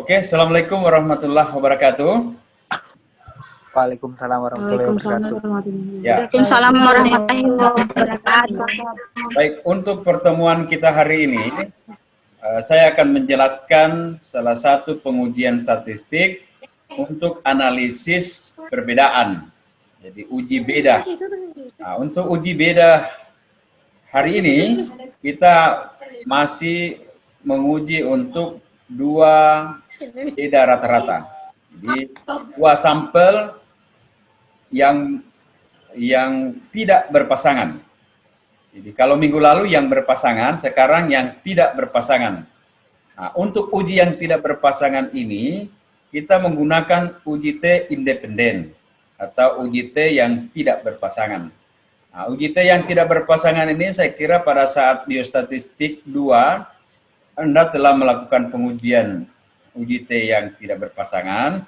Oke, Assalamualaikum warahmatullahi wabarakatuh. Waalaikumsalam warahmatullahi wabarakatuh. Ya. Waalaikumsalam warahmatullahi wabarakatuh. Baik, untuk pertemuan kita hari ini, saya akan menjelaskan salah satu pengujian statistik untuk analisis perbedaan. Jadi uji beda. Nah, untuk uji beda hari ini kita masih menguji untuk dua beda rata-rata. Jadi dua sampel yang tidak berpasangan. Jadi kalau minggu lalu yang berpasangan, sekarang yang tidak berpasangan. Nah, untuk uji yang tidak berpasangan ini, kita menggunakan uji T independen atau uji T yang tidak berpasangan. Nah, uji T yang tidak berpasangan ini saya kira pada saat biostatistik 2, Anda telah melakukan pengujian uji T yang tidak berpasangan,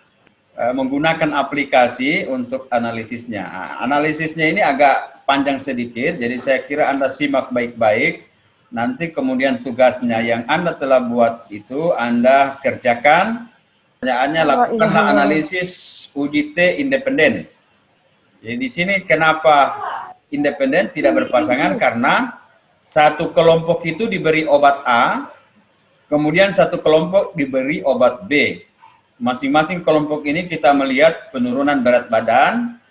menggunakan aplikasi untuk analisisnya. Nah, analisisnya ini agak panjang sedikit, jadi saya kira Anda simak baik-baik. Nanti kemudian tugasnya yang Anda telah buat itu Anda kerjakan. Pertanyaannya, lakukanlah analisis uji T independen. Jadi di sini kenapa independen tidak berpasangan? Karena satu kelompok itu diberi obat A, kemudian satu kelompok diberi obat B. Masing-masing kelompok ini kita melihat penurunan berat badan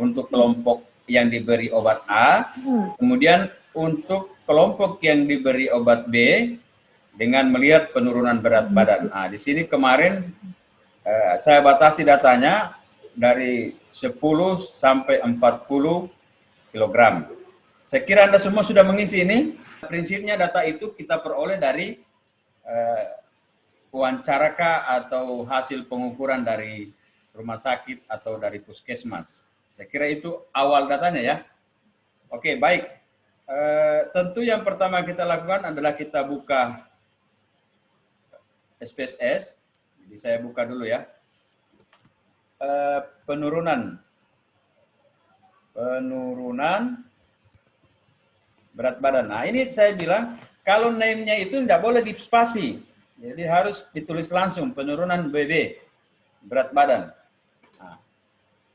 untuk kelompok yang diberi obat A, kemudian untuk kelompok yang diberi obat B dengan melihat penurunan berat badan. Nah, di sini kemarin saya batasi datanya dari 10 sampai 40 kg. Saya kira Anda semua sudah mengisi ini. Prinsipnya data itu kita peroleh dari wawancaraka atau hasil pengukuran dari rumah sakit atau dari puskesmas. Saya kira itu awal datanya ya. Oke, baik. Tentu yang pertama kita lakukan adalah kita buka SPSS. Jadi saya buka dulu ya. Penurunan berat badan. Nah, ini saya bilang kalau name-nya itu tidak boleh dispasi. Jadi harus ditulis langsung penurunan BB, berat badan. Nah,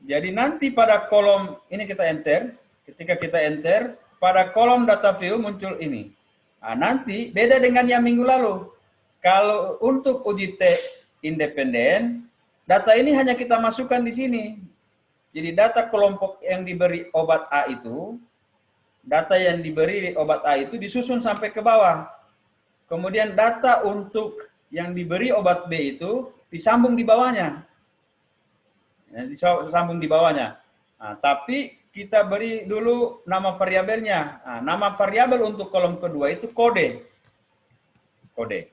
jadi nanti pada kolom ini kita enter, ketika kita enter, pada kolom data view muncul ini. Nah, nanti beda dengan yang minggu lalu. Kalau untuk uji T independen, data ini hanya kita masukkan di sini. Jadi data kelompok yang diberi obat A itu, data yang diberi obat A itu disusun sampai ke bawah. Kemudian data untuk yang diberi obat B itu disambung di bawahnya. Ya, disambung di bawahnya. Nah, tapi kita beri dulu nama variabelnya. Nah, nama variabel untuk kolom kedua itu kode. Kode.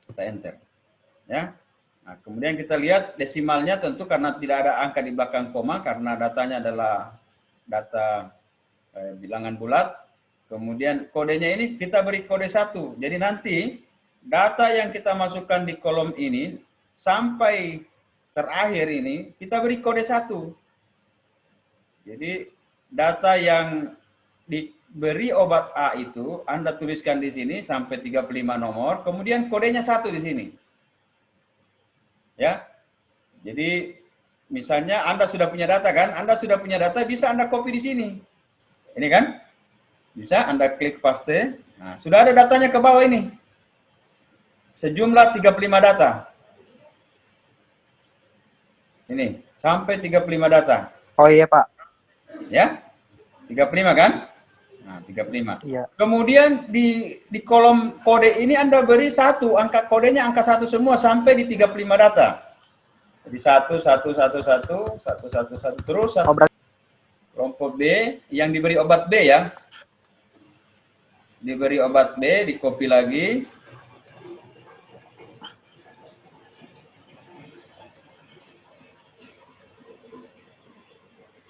Kita enter. Ya. Nah, kemudian kita lihat desimalnya tentu karena tidak ada angka di belakang koma karena datanya adalah data bilangan bulat. Kemudian kodenya ini kita beri kode 1. Jadi nanti data yang kita masukkan di kolom ini sampai terakhir ini kita beri kode 1. Jadi data yang diberi obat A itu Anda tuliskan di sini sampai 35 nomor, kemudian kodenya 1 di sini. Ya. Jadi misalnya Anda sudah punya data kan? Anda sudah punya data bisa Anda copy di sini. Ini kan? Bisa Anda klik paste. Nah, sudah ada datanya ke bawah ini. Sejumlah 35 data. Ini, sampai 35 data. Oh iya, Pak. Ya? 35 kan? Nah, 35. Iya. Kemudian di kolom kode ini Anda beri 1, angka kodenya angka 1 semua sampai di 35 data. Jadi 1 1 1 1 1 1 1 terus 1. Kelompok B yang diberi obat B ya. Diberi obat B, di copy lagi.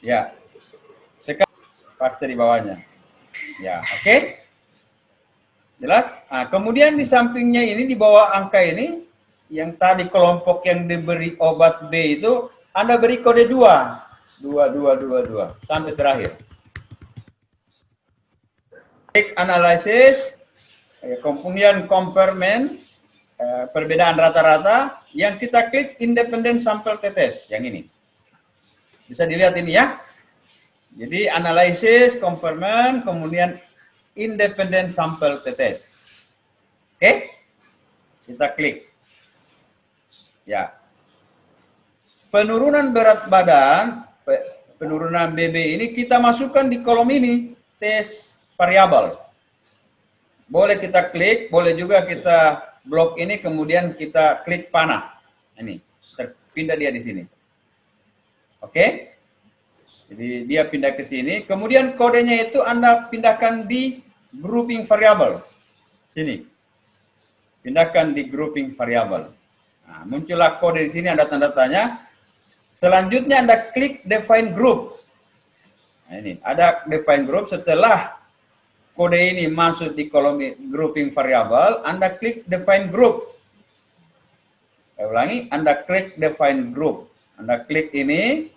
Ya. Sekarang paste di bawahnya. Ya, oke. Jelas? Nah, kemudian di sampingnya ini di bawah angka ini yang tadi kelompok yang diberi obat B itu Anda beri kode 2. 2 sampai terakhir. Analysis, kemudian comparement, perbedaan rata-rata. yang kita klik independent sampel tetes, yang ini. Bisa dilihat ini ya. Jadi analisis, komponen, kemudian independent sampel tetes. Oke? Kita klik. Ya. Penurunan berat badan, penurunan BB ini kita masukkan di kolom ini, tes variabel. Boleh kita klik, boleh juga kita blok ini, kemudian kita klik panah. Ini, terpindah dia di sini. Oke? Jadi dia pindah ke sini, kemudian kodenya itu Anda pindahkan di grouping variabel. Sini. Pindahkan di grouping variabel. Nah, muncullah kode di sini, ada tanda tanya. Selanjutnya Anda klik define group. Nah, ini ada define group. Setelah kode ini masuk di kolom grouping variabel, Anda klik define group. Saya ulangi, Anda klik define group. Anda klik ini,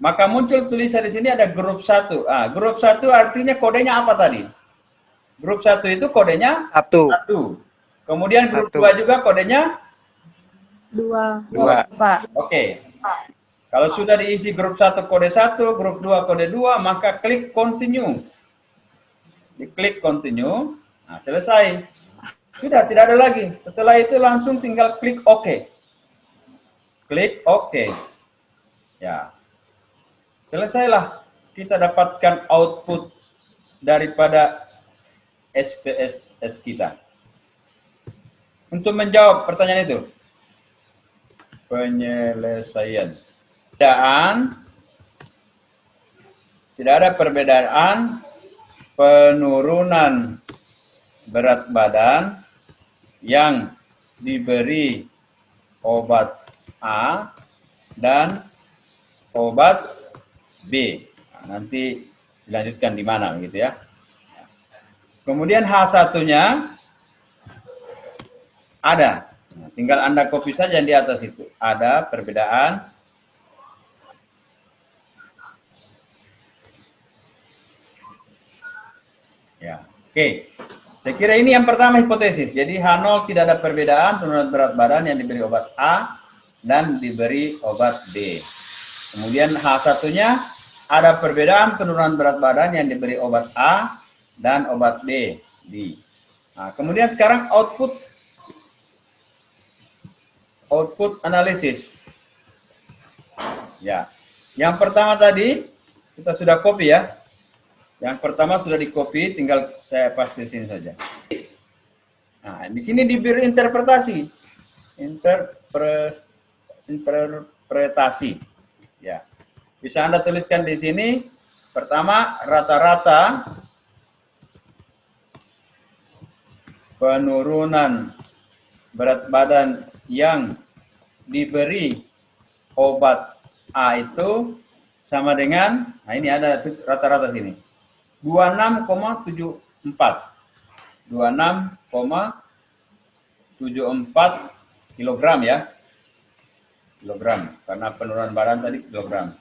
maka muncul tulisan di sini ada grup 1. Ah, grup 1 artinya kodenya apa tadi? Grup 1 itu kodenya 1. Kemudian grup 2 juga kodenya 2. Pak. Oke. Kalau sudah diisi grup 1 kode 1, grup 2 kode 2, maka klik continue. Diklik continue, nah selesai. Sudah, tidak ada lagi. Setelah itu langsung tinggal klik OK. Klik OK. Ya. Selesailah. Kita dapatkan output daripada SPSS kita. Untuk menjawab pertanyaan itu. Penyelesaian. Tidak ada perbedaan penurunan berat badan yang diberi obat A dan obat B. Nah, nanti dilanjutkan di mana gitu ya. Kemudian H1-nya ada. Nah, tinggal Anda copy saja di atas itu. Ada perbedaan ya, oke. Saya kira ini yang pertama hipotesis. Jadi H0 tidak ada perbedaan penurunan berat badan yang diberi obat A dan diberi obat B. Kemudian H1-nya ada perbedaan penurunan berat badan yang diberi obat A dan obat B. Nah, kemudian sekarang output analisis. Ya. Yang pertama tadi kita sudah copy ya. Yang pertama sudah di-copy, tinggal saya paste di sini saja. Nah, di sini diberi interpretasi. Interpretasi. Ya. Bisa Anda tuliskan di sini. Pertama, rata-rata penurunan berat badan yang diberi obat A itu sama dengan, nah ini ada rata-rata sini. 26,74 kilogram ya, kilogram, karena penurunan badan tadi kilogram.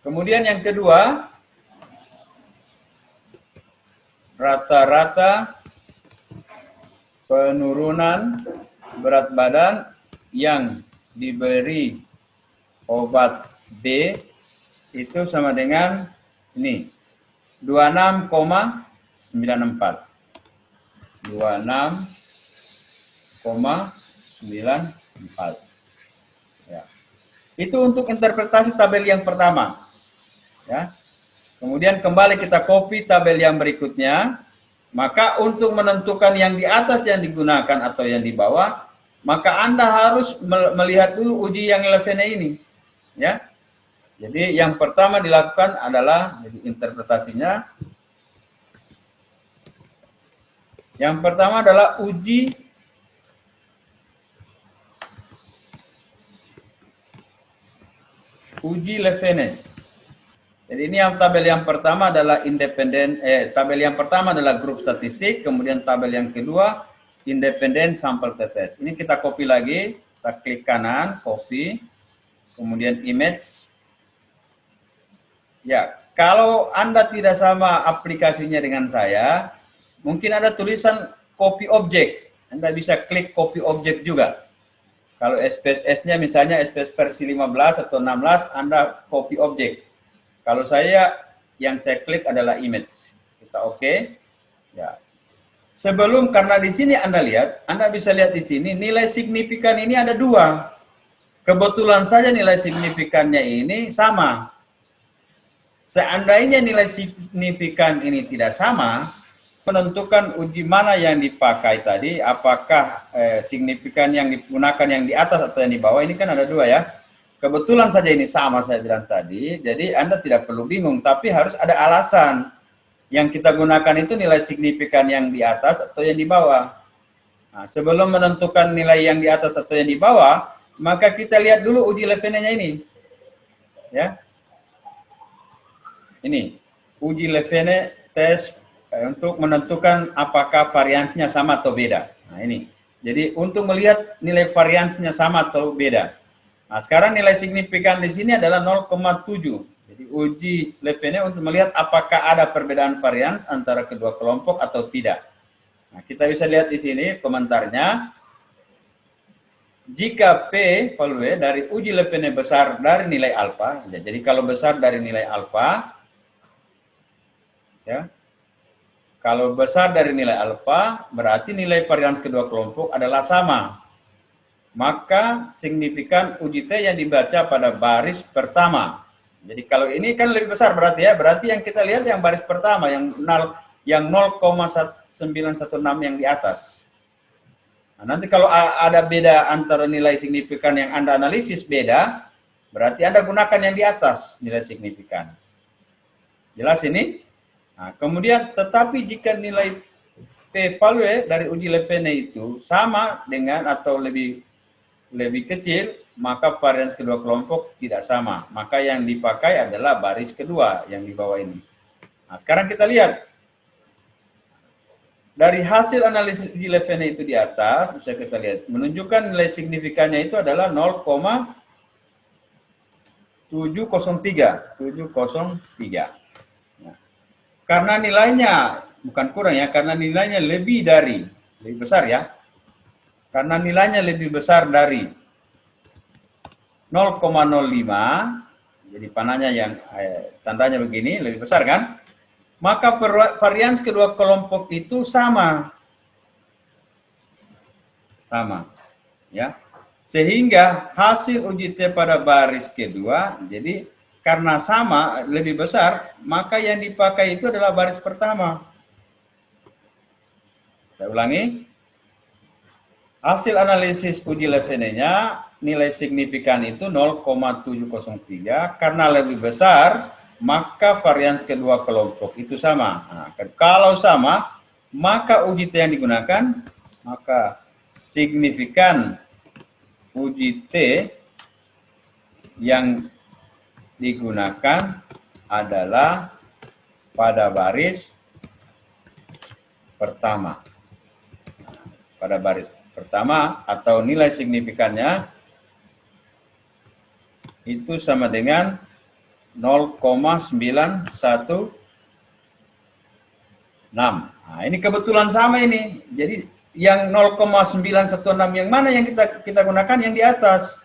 Kemudian yang kedua, rata-rata penurunan berat badan yang diberi obat B itu sama dengan ini, 26,94. 26,94. Ya. Itu untuk interpretasi tabel yang pertama. Ya. Kemudian kembali kita copy tabel yang berikutnya. Maka untuk menentukan yang di atas yang digunakan atau yang di bawah, maka Anda harus melihat dulu uji yang 11 ini. Ya. Jadi yang pertama dilakukan adalah jadi interpretasinya. Yang pertama adalah uji Levene. Jadi ini yang tabel yang pertama adalah independen, tabel yang pertama adalah grup statistik, kemudian tabel yang kedua independen sampel tetes. Ini kita copy lagi, kita klik kanan, copy, kemudian image. Ya, kalau Anda tidak sama aplikasinya dengan saya, mungkin ada tulisan copy object. Anda bisa klik copy object juga. Kalau SPSS-nya misalnya SPS versi 15 atau 16, Anda copy objek. Kalau saya, yang saya klik adalah image. Kita oke. Ya. Sebelum, karena di sini Anda lihat, Anda bisa lihat di sini, nilai signifikan ini ada 2. Kebetulan saja nilai signifikannya ini sama. Seandainya nilai signifikan ini tidak sama, menentukan uji mana yang dipakai tadi, apakah signifikan yang digunakan yang di atas atau yang di bawah, ini kan ada 2 ya. Kebetulan saja ini sama saya bilang tadi, jadi Anda tidak perlu bingung, tapi harus ada alasan. Yang kita gunakan itu nilai signifikan yang di atas atau yang di bawah. Nah, sebelum menentukan nilai yang di atas atau yang di bawah, maka kita lihat dulu uji Levene-nya ini. Ya. Ini, uji Levene tes untuk menentukan apakah variansinya sama atau beda. Nah, ini. Jadi untuk melihat nilai variansinya sama atau beda. Nah, sekarang nilai signifikan di sini adalah 0,7. Jadi uji Levene untuk melihat apakah ada perbedaan varians antara kedua kelompok atau tidak. Nah, kita bisa lihat di sini komentarnya. Jika P value dari uji Levene besar dari nilai alfa, ya, jadi kalau besar dari nilai alfa, ya, kalau besar dari nilai alfa, berarti nilai varians kedua kelompok adalah sama. Maka signifikan uji T yang dibaca pada baris pertama. Jadi kalau ini kan lebih besar berarti ya, berarti yang kita lihat yang baris pertama, yang 0,916 yang di atas. Nah, nanti kalau ada beda antara nilai signifikan yang Anda analisis beda, berarti Anda gunakan yang di atas nilai signifikan. Jelas ini? Nah, kemudian tetapi jika nilai P value dari uji Levene itu sama dengan atau lebih kecil, maka varians kedua kelompok tidak sama. Maka yang dipakai adalah baris kedua yang di bawah ini. Nah, sekarang kita lihat. Dari hasil analisis uji Levene itu di atas, bisa kita lihat, menunjukkan nilai signifikannya itu adalah 0,703. Nah, karena nilainya, bukan kurang ya, karena nilainya lebih besar ya. Karena nilainya lebih besar dari 0,05, jadi panahnya yang tandanya begini, lebih besar kan? Maka varians kedua kelompok itu sama. Ya. Sehingga hasil uji T pada baris kedua, jadi karena sama, lebih besar, maka yang dipakai itu adalah baris pertama. Saya ulangi. Hasil analisis uji Levene-nya, nilai signifikan itu 0,703, karena lebih besar, maka varians kedua kelompok itu sama. Nah, kalau sama, maka uji T yang digunakan, maka signifikan uji T yang digunakan adalah pada baris pertama. Pada baris pertama atau nilai signifikannya itu sama dengan 0,916. Nah, ini kebetulan sama ini. Jadi yang 0,916 yang mana yang kita gunakan yang di atas.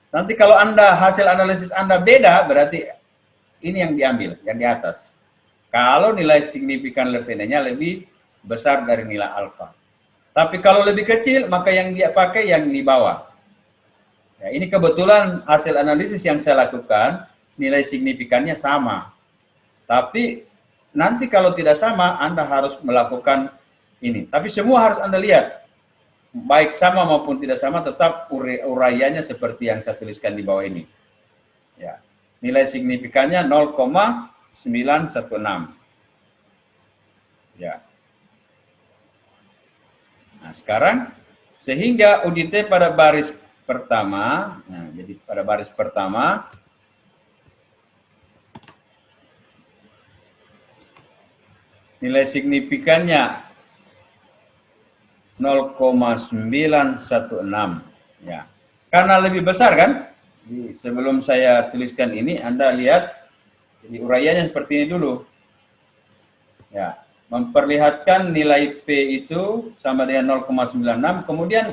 Nanti kalau Anda hasil analisis Anda beda, berarti ini yang diambil, yang di atas. Kalau nilai signifikan Levene-nya lebih besar dari nilai alfa. Tapi kalau lebih kecil, maka yang dia pakai yang di bawah. Ya, ini kebetulan hasil analisis yang saya lakukan, nilai signifikannya sama. Tapi nanti kalau tidak sama, Anda harus melakukan ini. Tapi semua harus Anda lihat. Baik sama maupun tidak sama, tetap uraiannya seperti yang saya tuliskan di bawah ini. Ya. Nilai signifikannya 0,916. Ya. Nah, sekarang, sehingga uji T pada baris pertama, nah, jadi pada baris pertama, nilai signifikannya 0,916. Ya. Karena lebih besar kan? Jadi, sebelum saya tuliskan ini, Anda lihat, jadi uraiannya seperti ini dulu. Ya. Memperlihatkan nilai P itu sama dengan 0,96, kemudian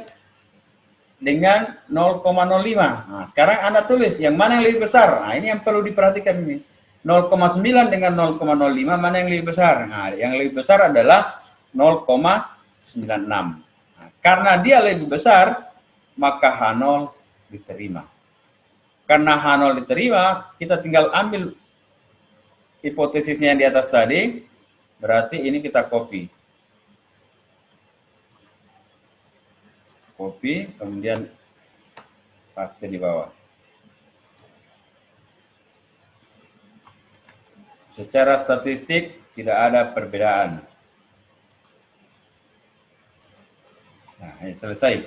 dengan 0,05. Nah, sekarang Anda tulis yang mana yang lebih besar. Nah, ini yang perlu diperhatikan ini. 0,9 dengan 0,05 mana yang lebih besar? Nah, yang lebih besar adalah 0,96. Nah, karena dia lebih besar, maka H0 diterima. Karena H0 diterima, kita tinggal ambil hipotesisnya yang di atas tadi, berarti ini kita copy. Copy, kemudian paste di bawah. Secara statistik tidak ada perbedaan. Nah, ini selesai.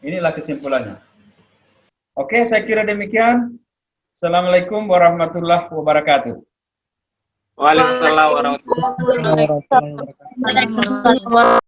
Inilah kesimpulannya. Oke, saya kira demikian. Assalamualaikum warahmatullahi wabarakatuh. Waalaikumsalam warahmatullahi wabarakatuh. Waalaikumsalam.